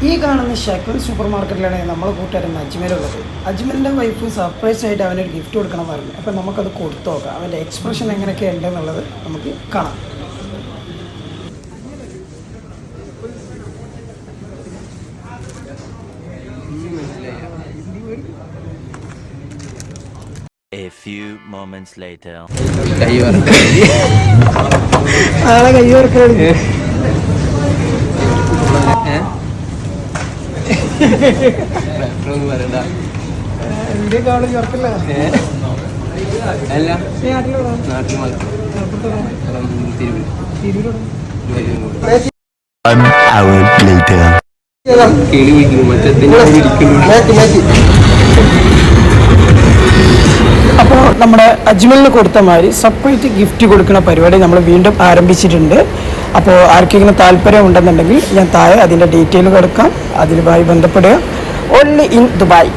ഈ കാണുന്ന ഷെക്കൻ സൂപ്പർ മാർക്കറ്റിലാണ് നമ്മളെ കൂട്ടുകാരൻ അജ്മലുള്ളത്. അജ്മലിൻ്റെ വൈഫ് സർപ്രൈസ് ആയിട്ട് അവനൊരു ഗിഫ്റ്റ് കൊടുക്കണം പറഞ്ഞു. അപ്പം നമുക്കത് കൊടുത്തു നോക്കാം. അവൻ്റെ എക്സ്പ്രഷൻ എങ്ങനെയൊക്കെ ഉണ്ടെന്നുള്ളത് നമുക്ക് കാണാം. A few moments later. An hour later. അപ്പോൾ നമ്മുടെ അജ്മലിന് കൊടുത്ത മാതിരി സെപ്പറേറ്റ് ഗിഫ്റ്റ് കൊടുക്കുന്ന പരിപാടി നമ്മൾ വീണ്ടും ആരംഭിച്ചിട്ടുണ്ട്. അപ്പോൾ ആർക്കെങ്കിലും താല്പര്യം ഉണ്ടെന്നുണ്ടെങ്കിൽ ഞാൻ താഴെ അതിൻ്റെ ഡീറ്റെയിൽ കൊടുക്കാം. അതിലുമായി ബന്ധപ്പെടുക. Only in Dubai.